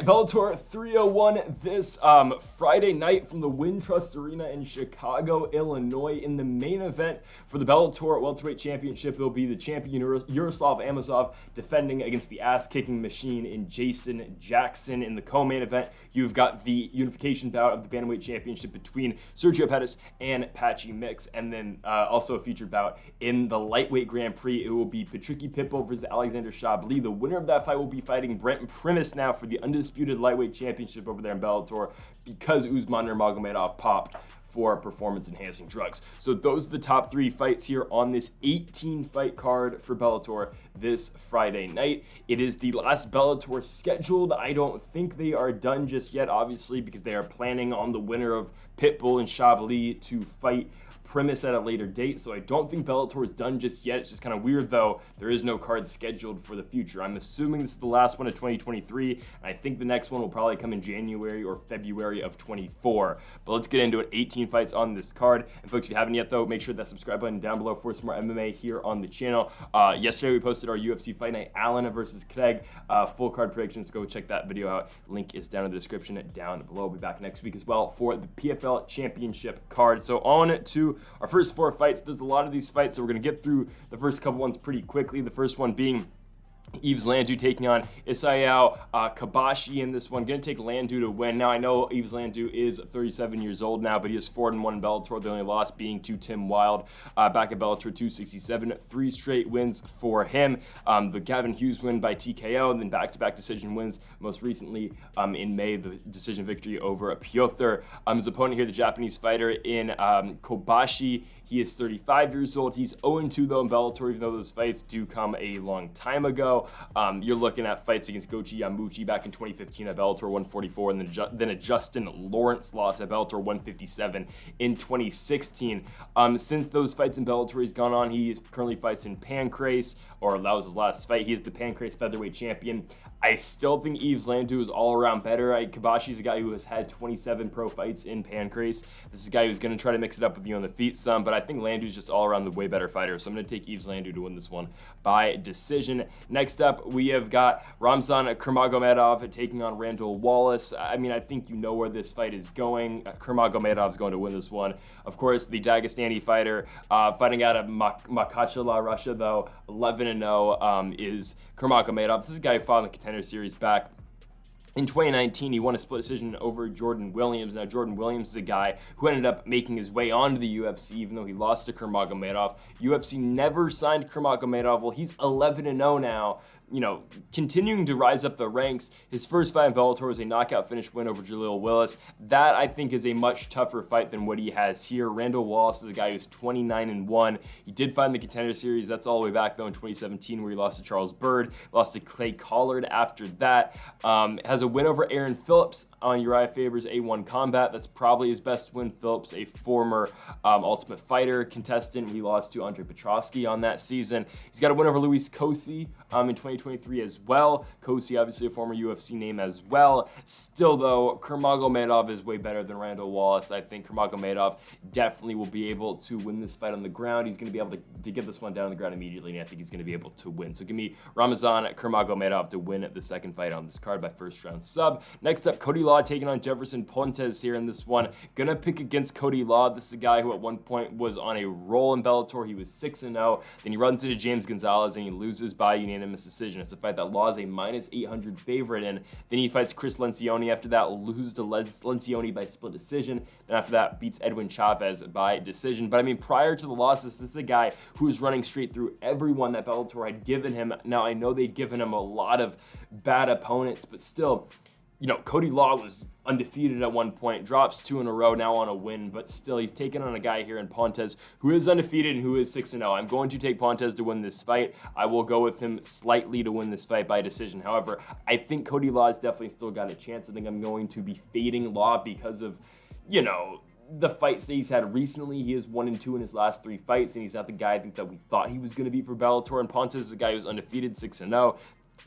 Bellator 301 this Friday night from the Wintrust Arena in Chicago, Illinois. In the main event for the Bellator Welterweight Championship, it will be the champion Yaroslav Amosov defending against the ass-kicking machine in Jason Jackson. In the co-main event, you've got the unification bout of the Bantamweight Championship between Sergio Pettis and Patchy Mix, and then also a featured bout in the lightweight Grand Prix. It will be Pitbull versus Alexander Shabliy. The winner of that fight will be fighting Brent Primus now for the undisputed lightweight championship over there in Bellator because Usman Nurmagomedov popped for performance-enhancing drugs. So those are the top three fights here on this 18-fight card for Bellator this Friday night. It is the last Bellator scheduled. I don't think they are done just yet, obviously, because they are planning on the winner of Pitbull and Shabliy to fight Primus at a later date, so I don't think Bellator is done just yet. It's just kind of weird, though. There is no card scheduled for the future. I'm assuming this is the last one of 2023, and I think the next one will probably come in January or February of 24. But let's get into it. 18 fights on this card. And folks, if you haven't yet, though, make sure that subscribe button down below for some more MMA here on the channel. Yesterday, we posted our UFC Fight Night Allen versus Craig full card predictions. Go check that video out. Link is down in the description down below. We'll be back next week as well for the PFL Championship card. So on to our first four fights. There's a lot of these fights, so we're going to get through the first couple ones pretty quickly. The first one being Yves Landau taking on Isaev Kabashi in this one. Going to take Landau to win. Now, I know Yves Landau is 37 years old now, but he is 4-1 in Bellator. The only loss being to Tim Wilde back at Bellator 267. 3 straight wins for him. The Gavin Hughes win by TKO, and then back-to-back decision wins. Most recently in May, the decision victory over Piotr. His opponent here, the Japanese fighter in Kobashi. He is 35 years old. He's 0-2, though, in Bellator, even though those fights do come a long time ago. You're looking at fights against Gochi Yamauchi back in 2015 at Bellator 144, and then a Justin Lawrence loss at Bellator 157 in 2016. Since those fights in Bellator he's gone on, he currently fights in Pancrase, or that was his last fight. He is the Pancrase featherweight champion. I still think Yves Landau is all around better. Kabashi's a guy who has had 27 pro fights in Pancrase. This is a guy who's going to try to mix it up with you on the feet some, but I think Landau's just all around the way better fighter. So I'm going to take Yves Landau to win this one by decision. Next up, we have got Ramzan Kurmagomedov taking on Randall Wallace. I mean, I think you know where this fight is going. Kurmagomedov is going to win this one. Of course, the Dagestani fighter fighting out of Makhachkala, Russia, though, 11-0 is Kurmagomedov. This is a guy who fought in the Contender Series back in 2019. He won a split decision over Jordan Williams. Now, Jordan Williams is a guy who ended up making his way onto the UFC, even though he lost to Kurmagomedov. UFC never signed Kurmagomedov. Well, he's 11-0 now, you know, continuing to rise up the ranks. His first fight in Bellator was a knockout finish win over Jaleel Willis. That, I think, is a much tougher fight than what he has here. Randall Wallace is a guy who's 29-1. He did fight in the Contender Series. That's all the way back, though, in 2017, where he lost to Charles Byrd, lost to Clay Collard after that. Has a win over Aaron Phillips on Uriah Faber's A1 Combat. That's probably his best win. Phillips, a former Ultimate Fighter contestant. He lost to Andre Petrosky on that season. He's got a win over Luis Cosi in 2023 as well. Cosi, obviously a former UFC name as well. Still, though, Kurmagomedov is way better than Randall Wallace. I think Kurmagomedov definitely will be able to win this fight on the ground. He's going to be able to get this one down on the ground immediately, and I think he's going to be able to win. So give me Ramzan Kurmagomedov to win the second fight on this card by first round sub. Next up, Cody Law taking on Jefferson Pontes here in this one. Gonna pick against Cody Law. This is a guy who at one point was on a roll in Bellator. He was 6-0. Then he runs into James Gonzales and he loses by unanimous decision. It's a fight that Law is a minus 800 favorite in. Then he fights Chris Lencioni. After that, loses to Lencioni by split decision. Then after that, beats Edwin Chavez by decision. But I mean, prior to the losses, this is a guy who was running straight through everyone that Bellator had given him. Now, I know they'd given him a lot of bad opponents, but still, you know, Cody Law was undefeated at one point, drops 2 in a row, now on a win, but still, he's taking on a guy here in Pontes who is undefeated and who is 6-0. I'm going to take Pontes to win this fight. I will go with him slightly to win this fight by decision. However, I think Cody Law has definitely still got a chance. I think I'm going to be fading Law because of, you know, the fights that he's had recently. He is 1-2 in his last 3 fights, and he's not the guy I think that we thought he was going to be for Bellator. And Pontes is a guy who's undefeated, 6-0.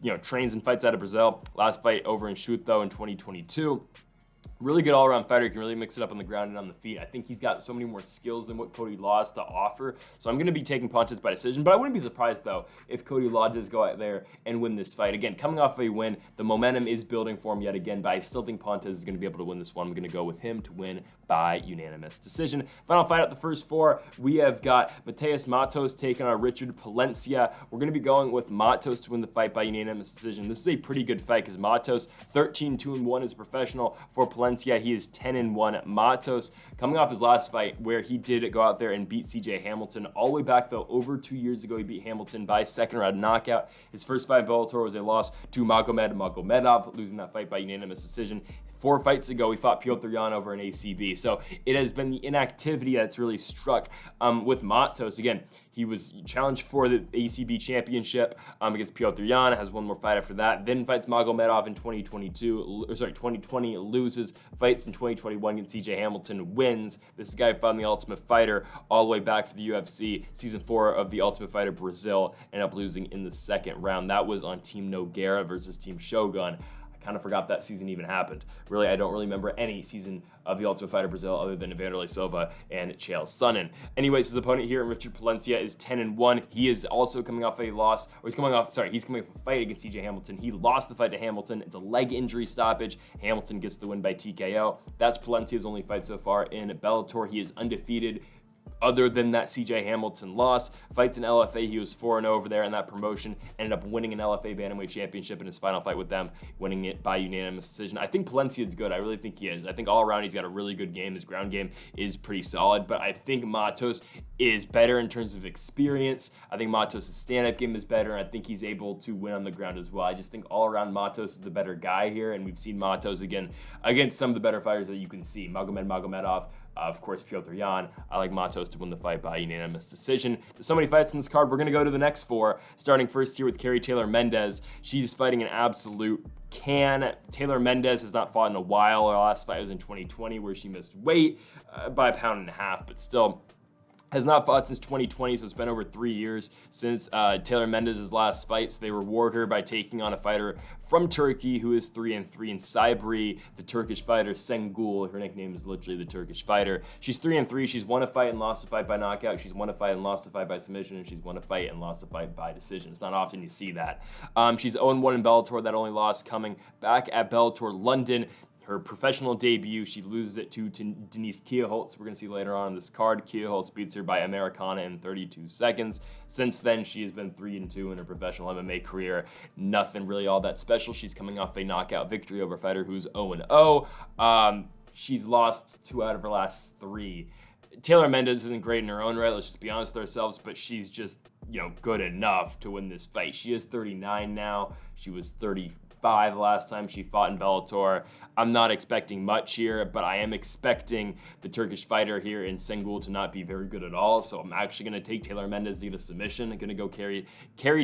You know, trains and fights out of Brazil. Last fight over in Shoot, though, in 2022. Really good all-around fighter. He can really mix it up on the ground and on the feet. I think he's got so many more skills than what Cody Law has to offer. So I'm going to be taking punches by decision. But I wouldn't be surprised, though, if Cody Law does go out there and win this fight. Again, coming off a win, the momentum is building for him yet again. But I still think Pontes is going to be able to win this one. I'm going to go with him to win by unanimous decision. Final fight out the first four, we have got Mateus Matos taking on Richard Palencia. We're going to be going with Matos to win the fight by unanimous decision. This is a pretty good fight because Matos 13-2-1 is professional. For Palencia, he is 10-1. Matos, coming off his last fight where he did go out there and beat CJ Hamilton all the way back, though, over 2 years ago. He beat Hamilton by second round knockout. His first fight in Bellator was a loss to Magomedov, losing that fight by unanimous decision. 4 fights ago, he fought Petr Yan over an ACB. So it has been the inactivity that's really struck with Matos. Again, he was challenged for the ACB championship against Petr Yan, has one more fight after that, then fights Magomedov in 2020, loses, fights in 2021 against CJ Hamilton, wins. This guy found the Ultimate Fighter all the way back for the UFC, season 4 of the Ultimate Fighter Brazil, ended up losing in the second round. That was on Team Nogueira versus Team Shogun. Kind of forgot that season even happened. Really, I don't really remember any season of the Ultimate Fighter Brazil other than Vanderlei Silva and Chael Sonnen. Anyways, his opponent here, Richard Palencia, is 10-1. He is also coming off a loss, or he's coming off a fight against CJ Hamilton. He lost the fight to Hamilton. It's a leg injury stoppage. Hamilton gets the win by TKO. That's Palencia's only fight so far in Bellator. He is undefeated. Other than that CJ Hamilton loss, fights in LFA, he was 4-0 over there in that promotion, ended up winning an LFA Bantamweight Championship in his final fight with them, winning it by unanimous decision. I think Palencia is good. I really think he is. I think all around he's got a really good game. His ground game is pretty solid, but I think Matos is better in terms of experience. I think Matos' stand-up game is better, and I think he's able to win on the ground as well. I just think all around Matos is the better guy here, and we've seen Matos again against some of the better fighters that you can see. Magomedov, of course, Petr Yan. I like Matos to win the fight by unanimous decision. There's so many fights in this card. We're going to go to the next 4, starting first here with Kerry Taylor Mendez. She's fighting an absolute can. Taylor Mendez has not fought in a while. Her last fight was in 2020 where she missed weight by 1.5 pounds, but still has not fought since 2020, so it's been over 3 years since Taylor Mendez's last fight. So they reward her by taking on a fighter from Turkey who is 3-3 in Sabatello, the Turkish fighter Sengul. Her nickname is literally the Turkish fighter. She's 3-3. She's won a fight and lost a fight by knockout. She's won a fight and lost a fight by submission, and she's won a fight and lost a fight by decision. It's not often you see that. She's 0-1 in Bellator. That only loss coming back at Bellator London. Her professional debut, she loses it to Denise Kielholtz. We're going to see later on in this card. Kielholtz beats her by Americana in 32 seconds. Since then, she has been 3-2 in her professional MMA career. Nothing really all that special. She's coming off a knockout victory over a fighter who's 0-0. She's lost 2 out of her last 3. Taylor Mendez isn't great in her own right, let's just be honest with ourselves, but she's just, good enough to win this fight. She is 39 now. She was 35 last time she fought in Bellator. I'm not expecting much here, but I am expecting the Turkish fighter here in Sengul to not be very good at all. So I'm actually going to take Taylor Mendez to get a submission. I'm going to go carry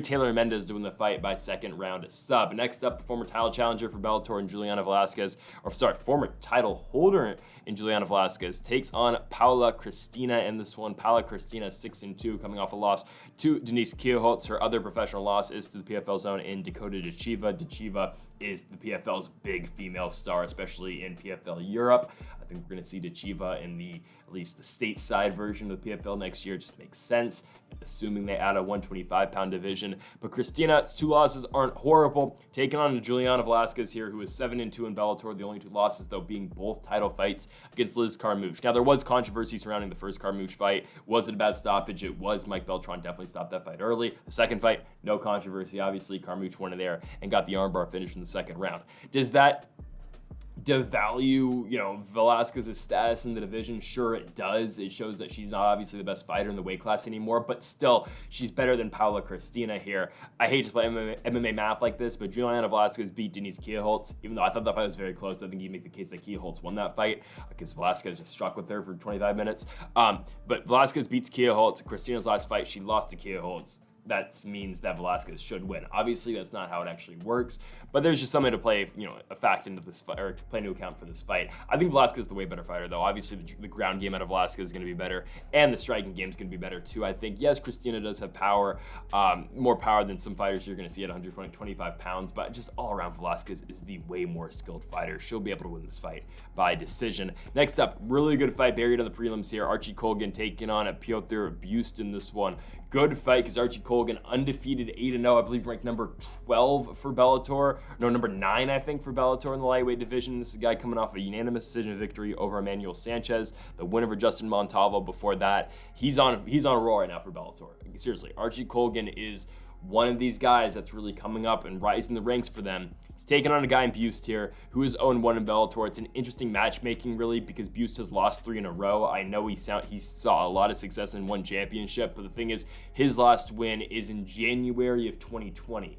Taylor Mendez to win the fight by second round sub. Next up, the former title challenger for Bellator and former title holder in Juliana Velasquez takes on Paula Cristina in this one. Paula Cristina 6-2, coming off a loss to Denise Kielholtz. Her other professional loss is to the PFL zone in Dakota Dachiva. Dachiva is the PFL's big female star, especially in PFL Europe. I think we're going to see Dachiva in at least the stateside version of the PFL next year. It just makes sense, assuming they add a 125-pound division. But Christina's 2 losses aren't horrible. Taking on Juliana Velasquez here, who is 7-2 in Bellator. The only 2 losses, though, being both title fights against Liz Carmouche. Now, there was controversy surrounding the first Carmouche fight. Was it a bad stoppage? It was. Mike Beltran definitely stopped that fight early. The second fight, no controversy. Obviously, Carmouche went in there and got the armbar finish in the second round. Does that devalue, Velasquez's status in the division? Sure, it does. It shows that she's not obviously the best fighter in the weight class anymore, but still, she's better than Paula Cristina here. I hate to play MMA math like this, but Juliana Velasquez beat Denise Kielholtz, even though I thought that fight was very close. I think you'd make the case that Kielholtz won that fight because Velasquez just struck with her for 25 minutes. But Velasquez beats Kielholtz. Christina's last fight, she lost to Kielholtz. that means that Velasquez should win. Obviously, that's not how it actually works, but there's just something to play, a fact into this fight, or play into account for this fight. I think Velasquez is the way better fighter, though. Obviously, the ground game out of Velasquez is going to be better, and the striking game is going to be better, too. I think, yes, Christina does have power, more power than some fighters you're going to see at 125 pounds, but just all around, Velasquez is the way more skilled fighter. She'll be able to win this fight by decision. Next up, really good fight buried on the prelims here. Archie Colgan taking on Piotr Bust in this one. Good fight because Archie Colgan undefeated 8-0, I believe ranked number 12 for Bellator. No, number 9, I think, for Bellator in the lightweight division. This is a guy coming off a unanimous decision victory over Emmanuel Sanchez, the win over Justin Montalvo before that. He's on a roll right now for Bellator. Seriously, Archie Colgan is one of these guys that's really coming up and rising the ranks for them. He's taking on a guy in Bust here who is 0-1 in Bellator. It's an interesting matchmaking, really, because Bust has lost 3 in a row. I know he saw a lot of success in one championship, but the thing is, his last win is in January of 2020.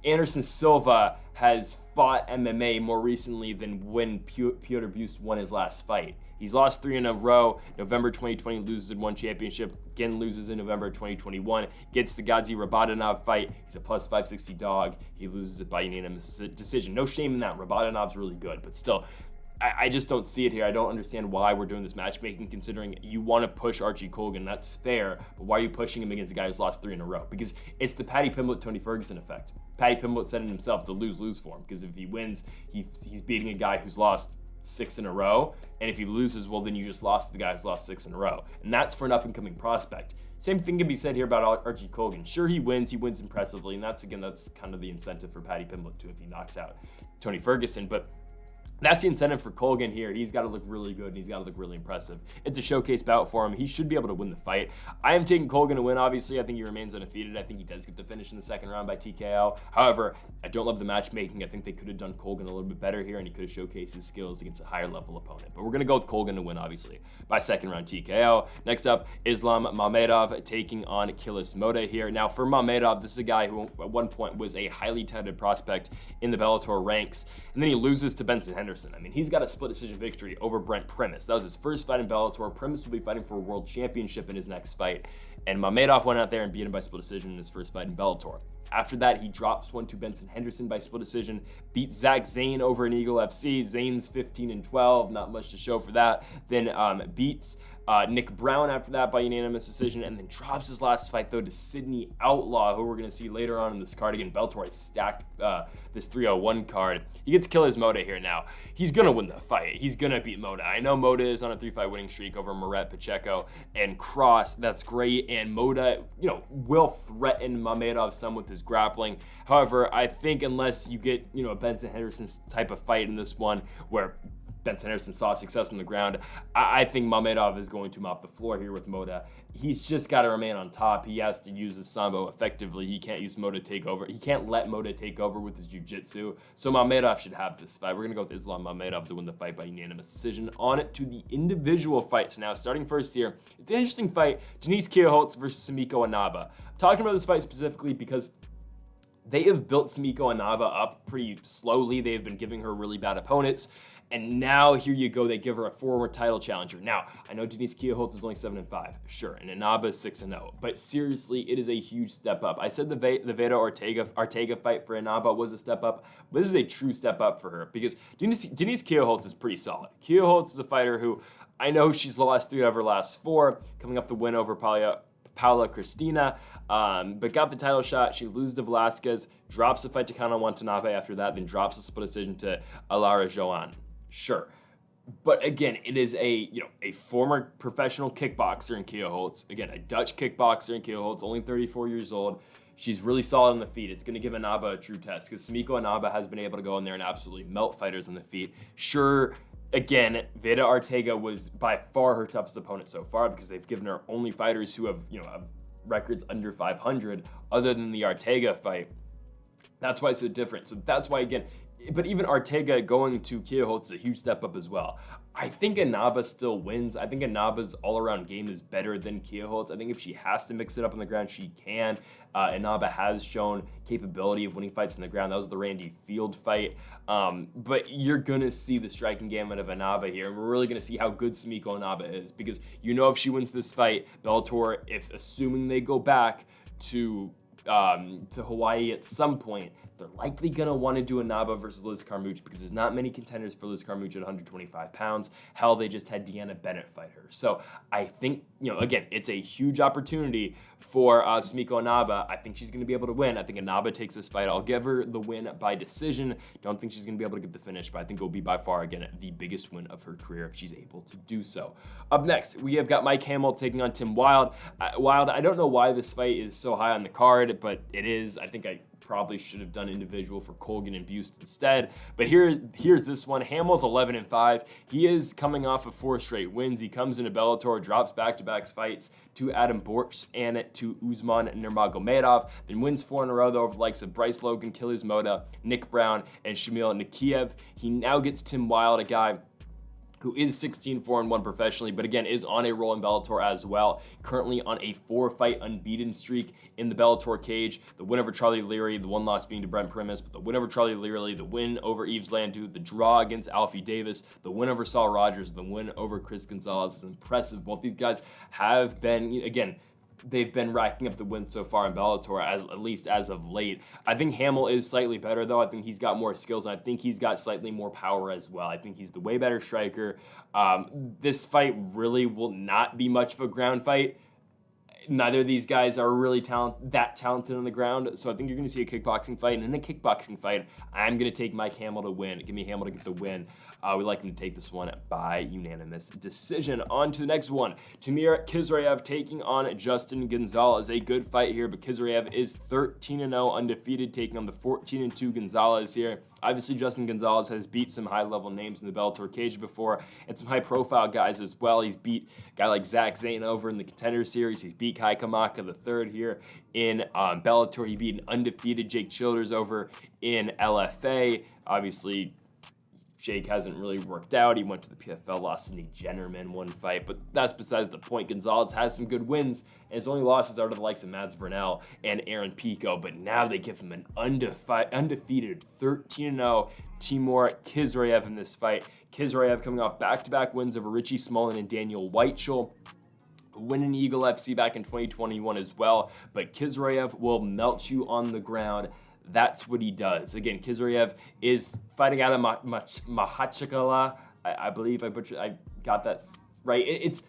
Anderson Silva has fought MMA more recently than when Piotr Bust won his last fight. He's lost 3 in a row. November 2020, loses in one championship. Again, loses in November 2021. Gets the Gadzi Rabadanov fight. He's a plus 560 dog. He loses it by unanimous decision. No shame in that. Rabadanov's really good, but still, I just don't see it here. I don't understand why we're doing this matchmaking, considering you want to push Archie Colgan. That's fair, but why are you pushing him against a guy who's lost 3 in a row? Because it's the Paddy Pimblett, Tony Ferguson effect. Paddy Pimblett said it himself, the lose-lose for him, because if he wins, he's beating a guy who's lost 6 in a row, and if he loses, well, then you just lost to the guy who's lost 6 in a row, and that's for an up-and-coming prospect. Same thing can be said here about Archie Colgan. Sure, he wins impressively, and that's kind of the incentive for Paddy Pimblett too if he knocks out Tony Ferguson, but that's the incentive for Colgan here. He's got to look really good, and he's got to look really impressive. It's a showcase bout for him. He should be able to win the fight. I am taking Colgan to win, obviously. I think he remains undefeated. I think he does get the finish in the second round by TKO. However, I don't love the matchmaking. I think they could have done Colgan a little bit better here, and he could have showcased his skills against a higher-level opponent. But we're going to go with Colgan to win, obviously, by second round TKO. Next up, Islam Mamedov taking on Kielholtz Moda here. Now, for Mamedov, this is a guy who at one point was a highly touted prospect in the Bellator ranks, and then he loses to Benson Henderson. I mean, he's got a split decision victory over Brent Primus. That was his first fight in Bellator. Primus will be fighting for a world championship in his next fight. And Mamedov went out there and beat him by split decision in his first fight in Bellator. After that, he drops one to Benson Henderson by split decision, beats Zach Zane over in Eagle FC. Zane's 15-12, not much to show for that. Then beats Nick Brown after that by unanimous decision, and then drops his last fight, though, to Sidney Outlaw, who we're going to see later on in this card. Again, Bellator has stacked this 301 card. He gets Kielholtz Moda here now. He's going to win the fight. He's going to beat Moda. I know Moda is on a 3-fight winning streak over Moret, Pacheco, and Cross. That's great, and Moda, will threaten Mamedov some with his grappling. However, I think unless you get, a Benson Henderson type of fight in this one where Benson Henderson saw success on the ground, I think Mamedov is going to mop the floor here with Moda. He's just got to remain on top. He has to use his sambo effectively. He can't use Moda take over. He can't let Moda take over with his jiu-jitsu. So Mamedov should have this fight. We're going to go with Islam Mamedov to win the fight by unanimous decision. On it to the individual fights now. Starting first here, it's an interesting fight. Denise Kielholtz versus Sumiko Inaba. I'm talking about this fight specifically because they have built Sumiko Inaba up pretty slowly. They have been giving her really bad opponents. And now here you go, they give her a former title challenger. Now, I know Denise Kielholtz is only 7-5, sure, and Inaba is 6-0. But seriously, it is a huge step up. I said the Veda Ortega fight for Inaba was a step up, but this is a true step up for her because Denise Kielholtz is pretty solid. Kielholtz is a fighter who I know she's lost 3 of her last 4, coming up the win over Paula Cristina, but got the title shot. She loses to Velasquez, drops the fight to Kana Watanabe after that, then drops a split decision to Alara Joan. Sure. But again, it is a former professional kickboxer in Kielholtz. Again, a Dutch kickboxer in Kielholtz, only 34 years old. She's really solid on the feet. It's going to give Inaba a true test because Sumiko Inaba has been able to go in there and absolutely melt fighters on the feet. Sure, again, Veda Ortega was by far her toughest opponent so far because they've given her only fighters who have, have records under 500 other than the Ortega fight. That's why it's so different. So that's why, again, but even Ortega going to Kielholtz is a huge step up as well. I think Inaba still wins. I think Inaba's all-around game is better than Kielholtz. I think if she has to mix it up on the ground, she can. Inaba has shown capability of winning fights on the ground. That was the Randy Field fight. But you're going to see the striking gamut of Inaba here, and we're really going to see how good Sumiko Inaba is because if she wins this fight, Bellator, if assuming they go back to Hawaii at some point, they're likely going to want to do Inaba versus Liz Carmouche because there's not many contenders for Liz Carmouche at 125 pounds. Hell, they just had Deanna Bennett fight her. So I think, again, it's a huge opportunity for Sumiko Inaba. I think she's going to be able to win. I think Inaba takes this fight. I'll give her the win by decision. Don't think she's going to be able to get the finish, but I think it will be by far, again, the biggest win of her career if she's able to do so. Up next, we have got Mike Hamel taking on Tim Wilde. Wilde, I don't know why this fight is so high on the card, but it is. I think I probably should have done individual for Colgan and Bust instead. But here's this one. Hamel's 11-5. He is coming off of 4 straight wins. He comes into Bellator, drops back-to-back fights to Adam Borch and to Usman Nurmagomedov, then wins 4 in a row though over the likes of Bryce Logan, Kilias Mota, Nick Brown, and Shamil Nikiev. He now gets Tim Wilde, a guy who is 16-4-1 professionally, but again, is on a roll in Bellator as well. Currently on a 4-fight unbeaten streak in the Bellator cage. The win over Charlie Leary, the one loss being to Brent Primus, but the win over Charlie Leary, the win over Yves Landau, the draw against Alfie Davis, the win over Saul Rogers, the win over Chris Gonzales is impressive. Both these guys have been, again, they've been racking up the wins so far in Bellator, at least as of late. I think Hamel is slightly better, though. I think he's got more skills, and I think he's got slightly more power as well. I think he's the way better striker. This fight really will not be much of a ground fight. Neither of these guys are really that talented on the ground, so I think you're going to see a kickboxing fight. And in a kickboxing fight, I'm going to take Mike Hamel to win. Give me Hamel to get the win. We like him to take this one by unanimous decision. On to the next one. Tamir Khizriev taking on Justin Gonzales. A good fight here, but Khizriev is 13-0 undefeated, taking on the 14-2 Gonzales here. Obviously, Justin Gonzales has beat some high-level names in the Bellator cage before, and some high-profile guys as well. He's beat a guy like Zach Zane over in the Contender Series. He's beat Kai Kamaka III here in Bellator. He beat an undefeated Jake Childers over in LFA. Obviously, Jake hasn't really worked out. He went to the PFL, lost to Nick Jennerman one fight, but that's besides the point. Gonzales has some good wins, and his only losses are to the likes of Mads Burnell and Aaron Pico, but now they give him an undefeated 13-0 Timur Khizriev in this fight. Khizriev coming off back-to-back wins over Richie Smullen and Daniel Weichel, winning Eagle FC back in 2021 as well, but Khizriev will melt you on the ground. That's what he does. Again, Khizriev is fighting out of Mahachkala. I believe I got that right.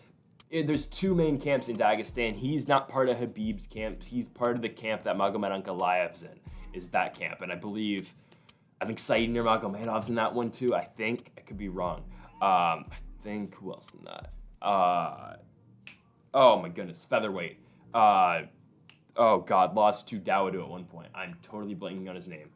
There's 2 main camps in Dagestan. He's not part of Habib's camp. He's part of the camp that Magomed Ankalaev's in, is that camp. And I think Said Nurmagomedov's in that one too. I think. I could be wrong. I think, who else in that? Oh my goodness, featherweight. Oh, God, lost to Dawoodu at one point. I'm totally blanking on his name.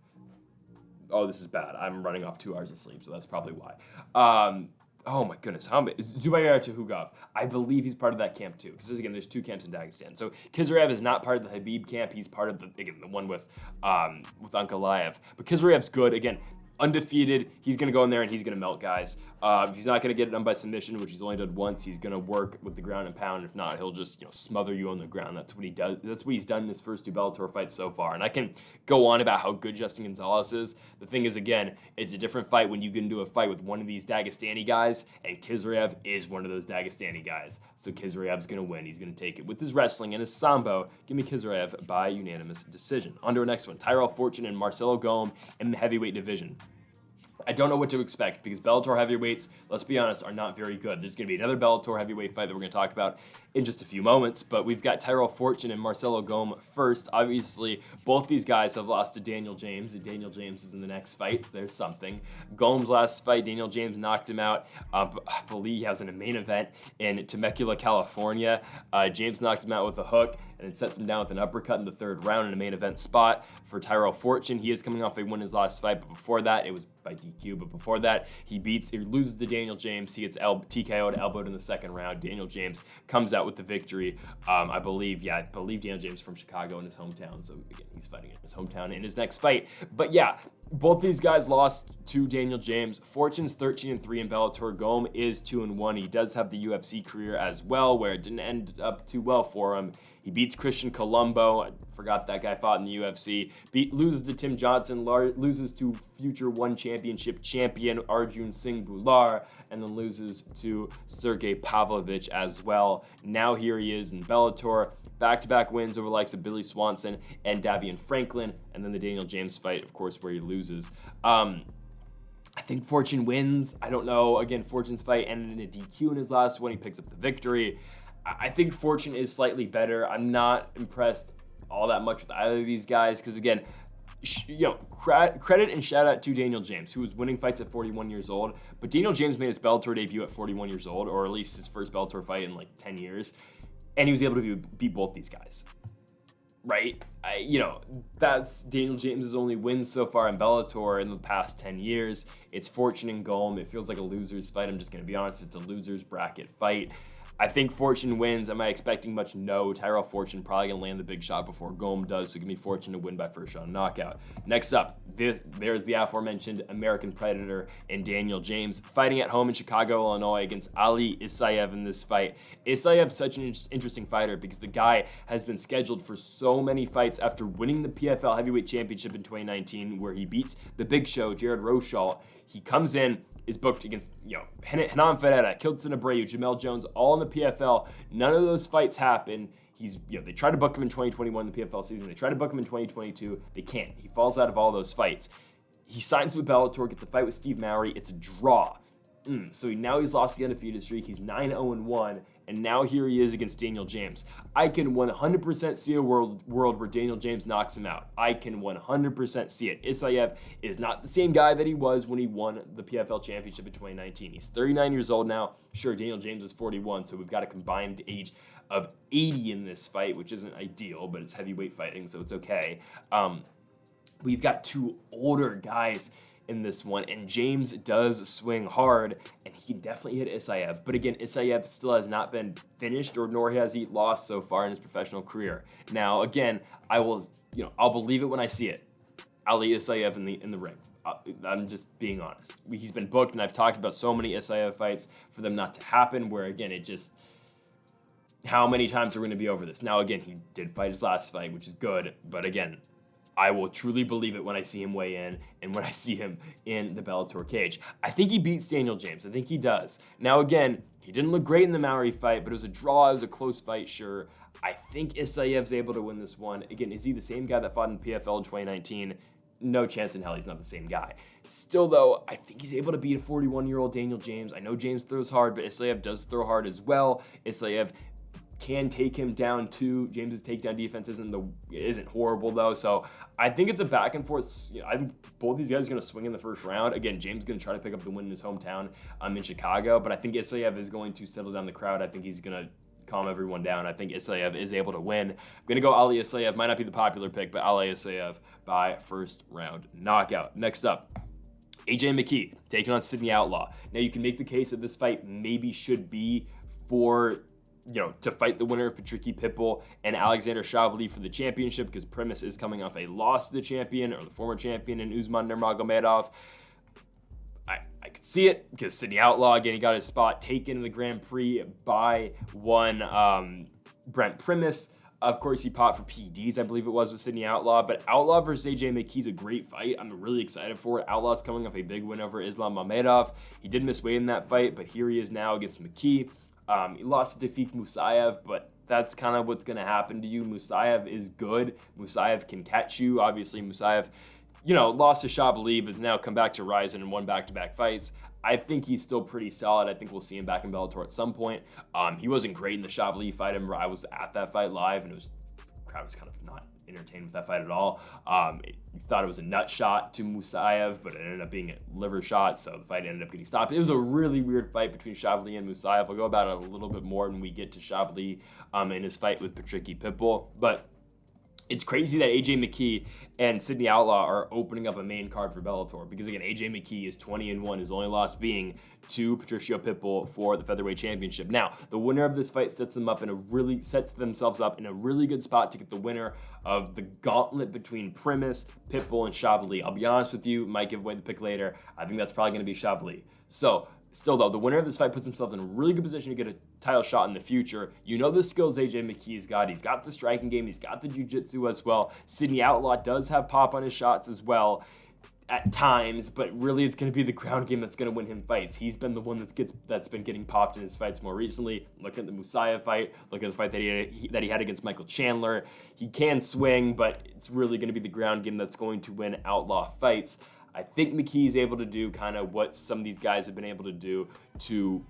Oh, this is bad. I'm running off 2 hours of sleep, so that's probably why. Oh, my goodness. Zubair Chahugov. I believe he's part of that camp, too. Because, again, there's 2 camps in Dagestan. So, Khizriev is not part of the Habib camp. He's part of, the one with Ankalaev. But Khizriev's good. Again, undefeated. He's going to go in there and he's going to melt guys. If he's not going to get it done by submission, which he's only done once, he's going to work with the ground and pound. If not, he'll just smother you on the ground. That's what he does. That's what he's done in his first 2 Bellator fights so far. And I can go on about how good Justin Gonzales is. The thing is, again, it's a different fight when you get into a fight with one of these Dagestani guys, and Khizriev is one of those Dagestani guys. So Khizriev's going to win. He's going to take it. With his wrestling and his sambo, give me Khizriev by unanimous decision. On to our next one. Tyrell Fortune and Marcelo Golm in the heavyweight division. I don't know what to expect because Bellator heavyweights, let's be honest, are not very good. There's going to be another Bellator heavyweight fight that we're going to talk about in just a few moments, but we've got Tyrell Fortune and Marcelo Golm first. Obviously, both these guys have lost to Daniel James, and Daniel James is in the next fight. There's something. Golm's last fight, Daniel James knocked him out. I believe he was in a main event in Temecula, California. James knocked him out with a hook and then sets him down with an uppercut in the 3rd round in a main event spot. For Tyrell Fortune, he is coming off a win his last fight, but before that, it was by DQ, but before that, he loses to Daniel James. He gets TKO'd, elbowed in the 2nd round. Daniel James comes out with the victory. I believe Daniel James from Chicago in his hometown, so again, he's fighting in his hometown in his next fight. But yeah, both these guys lost to Daniel James. Fortune's 13-3 in Bellator. Golm is 2-1. He does have the UFC career as well, where it didn't end up too well for him. He beats Christian Colombo. I forgot that guy fought in the UFC. Loses to Tim Johnson. Loses to future one championship champion Arjun Singh Bhullar. And then loses to Sergey Pavlovich as well. Now here he is in Bellator. Back-to-back wins over the likes of Billy Swanson and Davian Franklin. And then the Daniel James fight, of course, where he loses. I think Fortune wins. I don't know. Again, Fortune's fight ended in a DQ in his last one. He picks up the victory. I think Fortune is slightly better. I'm not impressed all that much with either of these guys because, again, credit and shout out to Daniel James, who was winning fights at 41 years old. But Daniel James made his Bellator debut at 41 years old, or at least his first Bellator fight in like 10 years. And he was able to beat both these guys. Right? That's Daniel James' only win so far in Bellator in the past 10 years. It's Fortune and Golm. It feels like a loser's fight. I'm just going to be honest. It's a loser's bracket fight. I think Fortune wins. Am I expecting much? No. Tyrell Fortune probably going to land the big shot before Golm does, so give me Fortune to win by first round knockout. Next up, there's the aforementioned American Predator and Daniel James fighting at home in Chicago, Illinois against Ali Isaev in this fight. Isaev's such an interesting fighter because the guy has been scheduled for so many fights after winning the PFL Heavyweight Championship in 2019 where he beats the Big Show, Jared Rochal. He comes in, is booked against, Henan Ferreira, Kilton Abreu, Jamel Jones, all in the PFL. None of those fights happen. They tried to book him in 2021 in the PFL season. They tried to book him in 2022. They can't. He falls out of all those fights. He signs with Bellator, gets the fight with Steve Mowry. It's a draw. So now he's lost the undefeated streak. He's 9-0-1, and now here he is against Daniel James. I can 100% see a world where Daniel James knocks him out. I can 100% see it. Isaev is not the same guy that he was when he won the PFL Championship in 2019. He's 39 years old now. Sure, Daniel James is 41, so we've got a combined age of 80 in this fight, which isn't ideal, but it's heavyweight fighting, so it's okay. We've got two older guys in this one, and James does swing hard, and he can definitely hit Isaev. But again, Isaev still has not been finished, nor has he lost so far in his professional career. Now, again, I'll believe it when I see it. Ali Isaev in the ring. I'm just being honest. He's been booked, and I've talked about so many Isaev fights for them not to happen, where again, how many times are we going to be over this? Now, again, he did fight his last fight, which is good, but again, I will truly believe it when I see him weigh in and when I see him in the Bellator cage. I think he beats Daniel James. I think he does. Now, again, he didn't look great in the Mowry fight, but it was a draw. It was a close fight, sure. I think Isaev's able to win this one. Again, is he the same guy that fought in the PFL in 2019? No chance in hell he's not the same guy. Still, though, I think he's able to beat a 41-year-old Daniel James. I know James throws hard, but Isaev does throw hard as well. Isaev can take him down too. James's takedown defense isn't horrible though, so I think it's a back and forth. Both these guys are going to swing in the first round. Again, James is going to try to pick up the win in his hometown in Chicago, but I think Isaev is going to settle down the crowd. I think he's going to calm everyone down. I think Isaev is able to win. I'm going to go Ali Isaev. Might not be the popular pick, but Ali Isaev by first round knockout. Next up, AJ McKee taking on Sydney Outlaw. Now you can make the case that this fight maybe should be for to fight the winner of Patricky Pitbull and Alexander Shabliy for the championship, because Primus is coming off a loss to the champion, or the former champion, in Usman Nurmagomedov. I could see it, because Sydney Outlaw, again, he got his spot taken in the Grand Prix by one Brent Primus. Of course, he fought for PEDs, I believe it was, with Sydney Outlaw. But Outlaw versus AJ McKee is a great fight. I'm really excited for it. Outlaw's coming off a big win over Islam Mamedov. He did miss weight in that fight, but here he is now against McKee. He lost to Tafik Musayev, but that's kind of what's going to happen to you. Musayev is good. Musayev can catch you. Obviously, Musayev, lost to Shabliy, but now come back to Ryzen and won back-to-back fights. I think he's still pretty solid. I think we'll see him back in Bellator at some point. He wasn't great in the Shabliy fight. I was at that fight live, and the crowd was kind of not entertained with that fight at all. You thought it was a nut shot to Musayev, but it ended up being a liver shot, so the fight ended up getting stopped. It was a really weird fight between Shabliy and Musayev. I'll go about it a little bit more when we get to Shabliy in his fight with Patricky Pitbull, but it's crazy that AJ McKee and Sydney Outlaw are opening up a main card for Bellator, because again, AJ McKee is 20-1, his only loss being to Patricio Pitbull for the Featherweight Championship. Now, the winner of this fight sets themselves up in a really good spot to get the winner of the gauntlet between Primus, Pitbull, and Shabliy. I'll be honest with you, might give away the pick later. I think that's probably going to be Shabliy. So, Still, though, the winner of this fight puts himself in a really good position to get a title shot in the future. You know the skills AJ McKee's got. He's got the striking game. He's got the jiu-jitsu as well. Sydney Outlaw does have pop on his shots as well at times, but really it's going to be the ground game that's going to win him fights. He's been the one that's been getting popped in his fights more recently. Look at the Isaev fight. Look at the fight that he had against Michael Chandler. He can swing, but it's really going to be the ground game that's going to win Outlaw fights. I think McKee's able to do kind of what some of these guys have been able to do to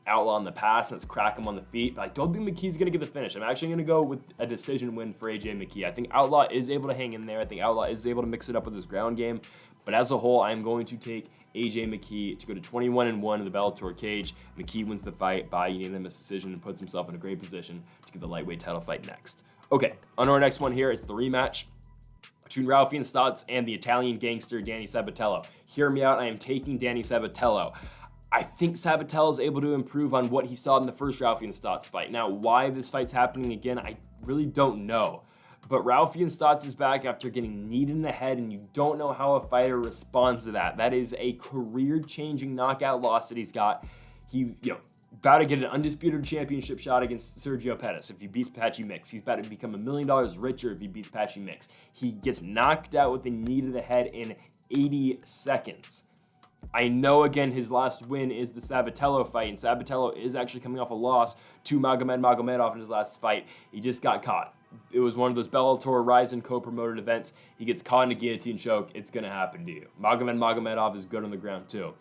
Outlaw in the past, and that's crack him on the feet. But I don't think McKee's going to get the finish. I'm actually going to go with a decision win for AJ McKee. I think Outlaw is able to hang in there. I think Outlaw is able to mix it up with his ground game. But as a whole, I'm going to take AJ McKee to go to 21-1 in the Bellator cage. McKee wins the fight by unanimous decision and puts himself in a great position to get the lightweight title fight next. Okay, on to our next one here. It's the rematch between Raufeon Stots and the Italian gangster Danny Sabatello. Hear me out, I am taking Danny Sabatello. I think Sabatello is able to improve on what he saw in the first Raufeon Stots fight. Now, why this fight's happening again, I really don't know. But Raufeon Stots is back after getting kneed in the head, and you don't know how a fighter responds to that. That is a career-changing knockout loss that he's got. He, about to get an undisputed championship shot against Sergio Pettis if he beats Patchy Mix. He's about to become $1 million richer if he beats Patchy Mix. He gets knocked out with a knee to the head in 80 seconds. I know, again, his last win is the Sabatello fight, and Sabatello is actually coming off a loss to Magomed Magomedov in his last fight. He just got caught. It was one of those Bellator Ryzen co-promoted events. He gets caught in a guillotine choke. It's going to happen to you. Magomed Magomedov is good on the ground, too.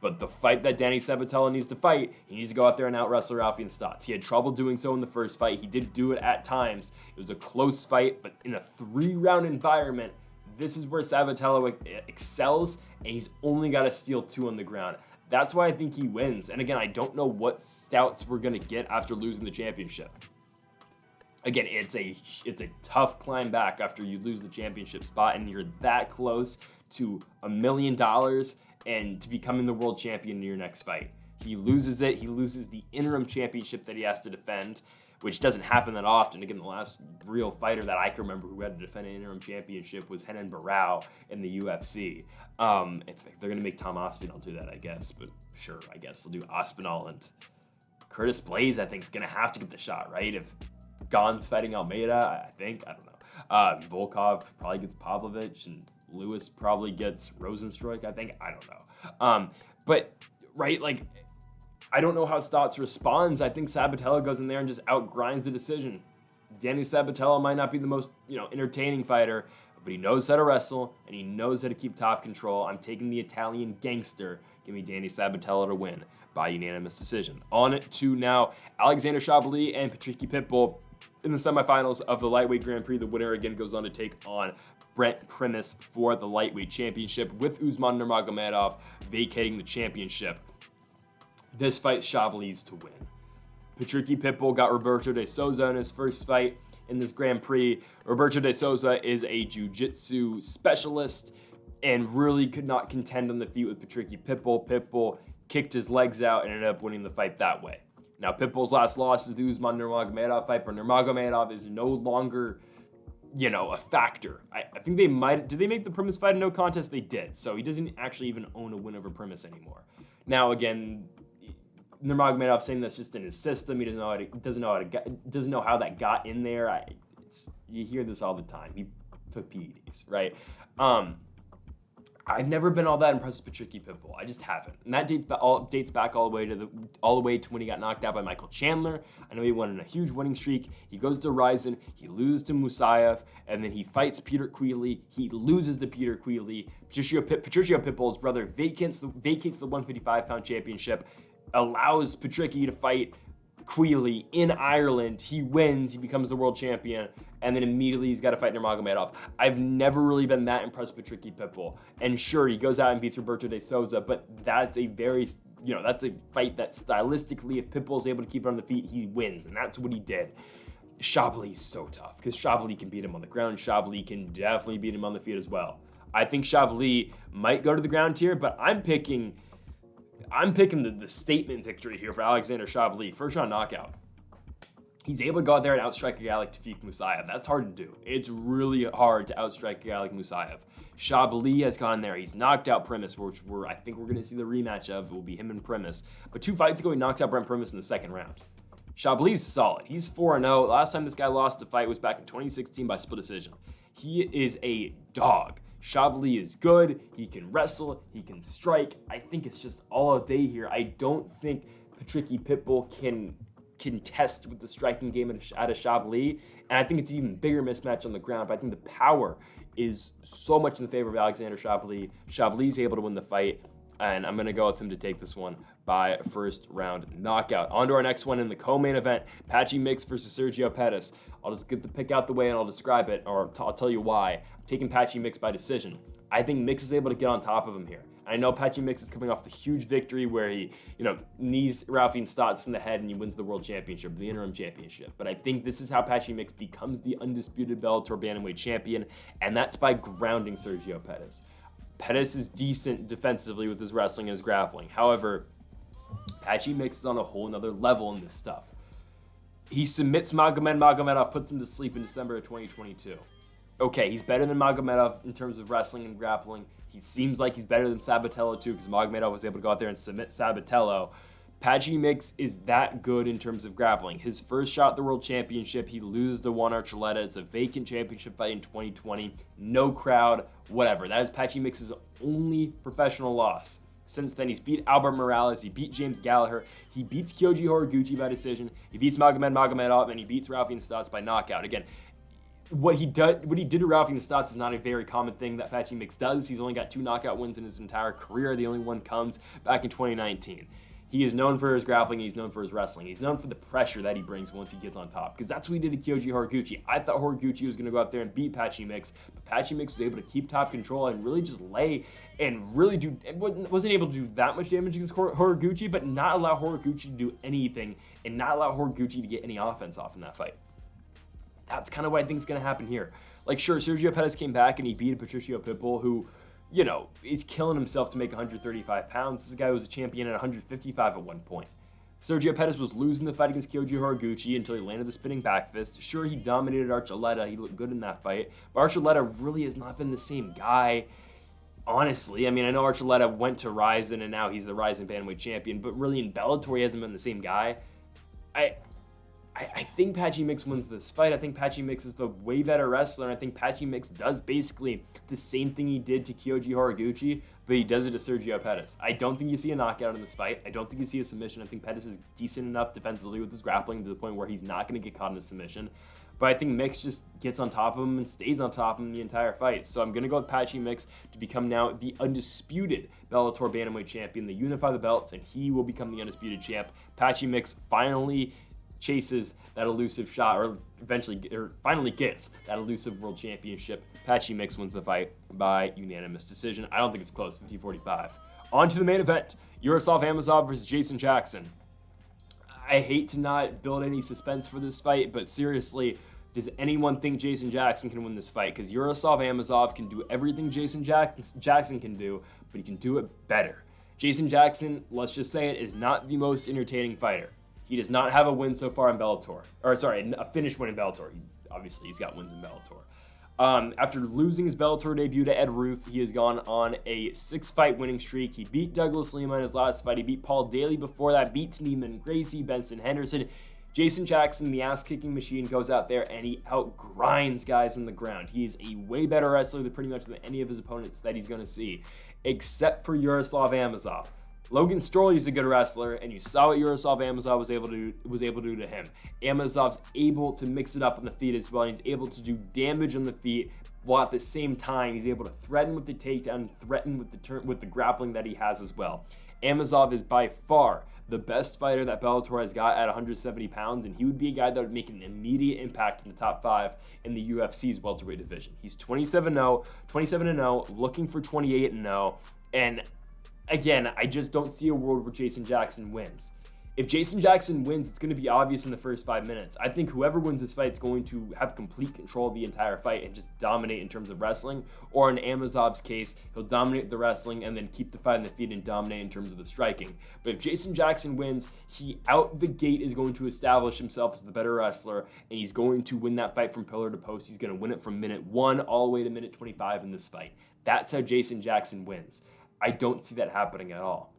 But the fight that Danny Sabatello needs to fight, he needs to go out there and out-wrestle Raufeon Stots. He had trouble doing so in the first fight. He did do it at times. It was a close fight, but in a 3-round environment, this is where Sabatello excels, and he's only got to steal 2 on the ground. That's why I think he wins. And again, I don't know what Stots we're going to get after losing the championship. Again, it's a tough climb back after you lose the championship spot, and you're that close to $1 million and to becoming the world champion in your next fight. He loses it. He loses the interim championship that he has to defend, which doesn't happen that often. Again, the last real fighter that I can remember who had to defend an interim championship was Renan Barão in the UFC. If they're going to make Tom Aspinall do that, I guess. But sure, I guess they'll do Aspinall, and Curtis Blaydes, I think, is going to have to get the shot, right? If Gon's fighting Almeida, I think. I don't know. Volkov probably gets Pavlovich, and Lewis probably gets Rosenstruik, I think. I don't know. But, right, like, I don't know how Stots responds. I think Sabatello goes in there and just outgrinds the decision. Danny Sabatello might not be the most, entertaining fighter, but he knows how to wrestle, and he knows how to keep top control. I'm taking the Italian gangster. Give me Danny Sabatello to win by unanimous decision. On to now Alexander Shabliy and Patricky Pitbull in the semifinals of the Lightweight Grand Prix. The winner again goes on to take on Brent Primus for the Lightweight Championship, with Usman Nurmagomedov vacating the championship. This fight, Shabliy's to win. Patricky Pitbull got Roberto de Souza in his first fight in this Grand Prix. Roberto de Souza is a jiu-jitsu specialist and really could not contend on the feet with Patricky Pitbull. Pitbull kicked his legs out and ended up winning the fight that way. Now, Pitbull's last loss is the Usman Nurmagomedov fight, but Nurmagomedov is no longer, a factor. I think did they make the Primus fight a no contest? They did. So he doesn't actually even own a win over Primus anymore. Now, again, Nurmagomedov saying that's just in his system. He doesn't know how that got in there. You hear this all the time. He took PEDs, right? I've never been all that impressed with Patricky Pitbull. I just haven't, and that dates back all the way to when he got knocked out by Michael Chandler. I know he went on a huge winning streak. He goes to Ryzen, he loses to Isaev, and then he fights Peter Queally. He loses to Peter Queally. Patricio Pitbull's brother vacates the 155-pound championship, allows Patricky to fight Queally in Ireland. He wins, he becomes the world champion, and then immediately he's got to fight Nurmagomedov. I've never really been that impressed with Patricky Pitbull. And sure, he goes out and beats Roberto de Souza, but that's a very, that's a fight that stylistically, if Pitbull's able to keep it on the feet, he wins, and that's what he did. Shabliy's so tough, because Shabliy can beat him on the ground. Shabliy can definitely beat him on the feet as well. I think Shabliy might go to the ground here, but I'm picking the statement victory here for Alexander Shabliy. First round knockout. he's able to go out there and outstrike a guy like Tafik Musayev. That's hard to do. It's really hard to outstrike a guy like Musayev. Shabliy has gone there. He's knocked out Primus, which I think we're going to see the rematch of. It will be him and Primus. But 2 fights ago, he knocked out Brent Primus in the second round. Shabliy's solid. He's 4-0. Last time this guy lost a fight was back in 2016 by split decision. He is a dog. Shabliy is good. He can wrestle. He can strike. I think it's just all day here. I don't think Patricky Pitbull can contest with the striking game out of Shabliy. And I think it's an even bigger mismatch on the ground. But I think the power is so much in the favor of Alexander Shabliy. Shabliy's able to win the fight. And I'm going to go with him to take this one by first round knockout. On to our next one in the co-main event, Patchy Mix versus Sergio Pettis. I'll just get the pick out the way and I'll describe it, or I'll tell you why. I'm taking Patchy Mix by decision. I think Mix is able to get on top of him here. I know Patchy Mix is coming off the huge victory where he, knees Raufein Stots in the head and he wins the world championship, the interim championship. But I think this is how Patchy Mix becomes the undisputed Bellator bantamweight champion, and that's by grounding Sergio Pettis. Pettis is decent defensively with his wrestling and his grappling. However, Patchy Mix is on a whole nother level in this stuff. He submits Magomedov, puts him to sleep in December of 2022. Okay, he's better than Magomedov in terms of wrestling and grappling. He seems like he's better than Sabatello too, because Magomedov was able to go out there and submit Sabatello. Patchy Mix is that good in terms of grappling. His first shot at the World Championship, he loses to Juan Archuleta. It's a vacant championship fight in 2020. No crowd, whatever. That is Patchy Mix's only professional loss. Since then, he's beat Albert Morales, he beat James Gallagher, he beats Kyoji Horiguchi by decision, he beats Magomedov, and he beats Raufein Stots by knockout. Again, what he did to Raufein Stots is not a very common thing that Patchy Mix does. He's only got 2 knockout wins in his entire career. The only one comes back in 2019. He is known for his grappling. He's known for his wrestling. He's known for the pressure that he brings once he gets on top, because that's what he did to Kyoji Horiguchi. I thought Horiguchi was going to go out there and beat Patchy Mix, but Patchy Mix was able to keep top control and really just lay and really wasn't able to do that much damage against Horiguchi, but not allow Horiguchi to do anything and not allow Horiguchi to get any offense off in that fight. That's kind of what I think is going to happen here. Like, sure, Sergio Pettis came back and he beat Patricio Pitbull, who, is killing himself to make 135 pounds. This guy was a champion at 155 at one point. Sergio Pettis was losing the fight against Kyoji Horiguchi until he landed the spinning back fist. Sure, he dominated Archuleta. He looked good in that fight. But Archuleta really has not been the same guy, honestly. I mean, I know Archuleta went to Rizin and now he's the Rizin bantamweight champion, but really in Bellator, he hasn't been the same guy. I think Patchy Mix wins this fight. I think Patchy Mix is the way better wrestler, and I think Patchy Mix does basically the same thing he did to Kyoji Horiguchi, but he does it to Sergio Pettis. I don't think you see a knockout in this fight. I don't think you see a submission. I think Pettis is decent enough defensively with his grappling to the point where he's not going to get caught in a submission. But I think Mix just gets on top of him and stays on top of him the entire fight. So I'm going to go with Patchy Mix to become now the undisputed Bellator bantamweight champion. They unify the belts, and he will become the undisputed champ. Patchy Mix finally chases that elusive shot, or finally gets that elusive world championship. Patchy Mix wins the fight by unanimous decision. I don't think it's close, 50-45. On to the main event, Yaroslav Amosov versus Jason Jackson. I hate to not build any suspense for this fight, but seriously, does anyone think Jason Jackson can win this fight? Because Yaroslav Amosov can do everything Jason Jackson can do, but he can do it better. Jason Jackson, let's just say it, is not the most entertaining fighter. He does not have a win so far in Bellator. A finished win in Bellator. He's got wins in Bellator. After losing his Bellator debut to Ed Roof, he has gone on a 6-fight winning streak. He beat Douglas Lima in his last fight. He beat Paul Daly before that, beats Neiman Gracie, Benson Henderson. Jason Jackson, the ass-kicking machine, goes out there and he outgrinds guys on the ground. He is a way better wrestler than pretty much than any of his opponents that he's going to see, except for Yaroslav Amosov. Logan Storley is a good wrestler, and you saw what Yaroslav Amosov was able to do to him. Amosov's able to mix it up on the feet as well, and he's able to do damage on the feet, while at the same time he's able to threaten with the takedown, threaten with the grappling that he has as well. Amosov is by far the best fighter that Bellator has got at 170 pounds, and he would be a guy that would make an immediate impact in the top 5 in the UFC's welterweight division. He's 27-0, looking for 28-0, and again, I just don't see a world where Jason Jackson wins. If Jason Jackson wins, it's going to be obvious in the first 5 minutes. I think whoever wins this fight is going to have complete control of the entire fight and just dominate in terms of wrestling. Or in Amosov's case, he'll dominate the wrestling and then keep the fight on the feet and dominate in terms of the striking. But if Jason Jackson wins, he out the gate is going to establish himself as the better wrestler, and he's going to win that fight from pillar to post. He's going to win it from minute 1 all the way to minute 25 in this fight. That's how Jason Jackson wins. I don't see that happening at all.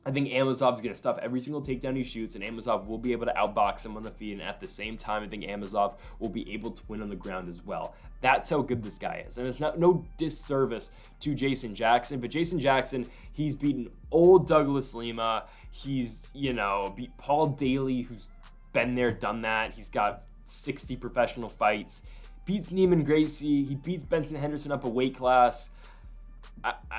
I think Amosov's going to stuff every single takedown he shoots, and Amosov will be able to outbox him on the feet, and at the same time, I think Amosov will be able to win on the ground as well. That's how good this guy is, and it's no disservice to Jason Jackson, but Jason Jackson, he's beaten old Douglas Lima. He's, beat Paul Daly, who's been there, done that. He's got 60 professional fights. Beats Neiman Gracie. He beats Benson Henderson up a weight class.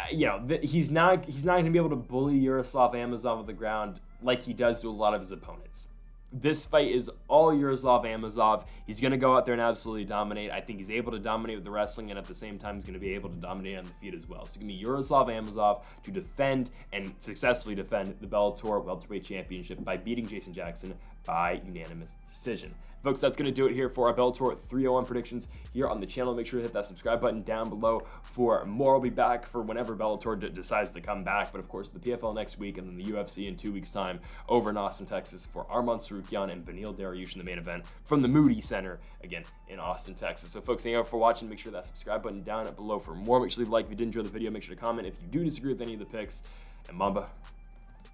He's not going to be able to bully Yaroslav Amosov on the ground like he does to a lot of his opponents. This fight is all Yaroslav Amosov. He's going to go out there and absolutely dominate. I think he's able to dominate with the wrestling, and at the same time, he's going to be able to dominate on the feet as well. So it's going to be Yaroslav Amosov to defend and successfully defend the Bellator Welterweight Championship by beating Jason Jackson by unanimous decision. Folks, that's going to do it here for our Bellator 301 predictions here on the channel. Make sure to hit that subscribe button down below for more. I'll be back for whenever Bellator decides to come back. But of course, the PFL next week, and then the UFC in 2 weeks' time over in Austin, Texas for Arman Tsarukyan and Beneil Dariush in the main event from the Moody Center, again, in Austin, Texas. So folks, thank you for watching. Make sure that subscribe button down below for more. Make sure to leave a like if you did enjoy the video. Make sure to comment if you do disagree with any of the picks. And Mamba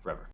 forever.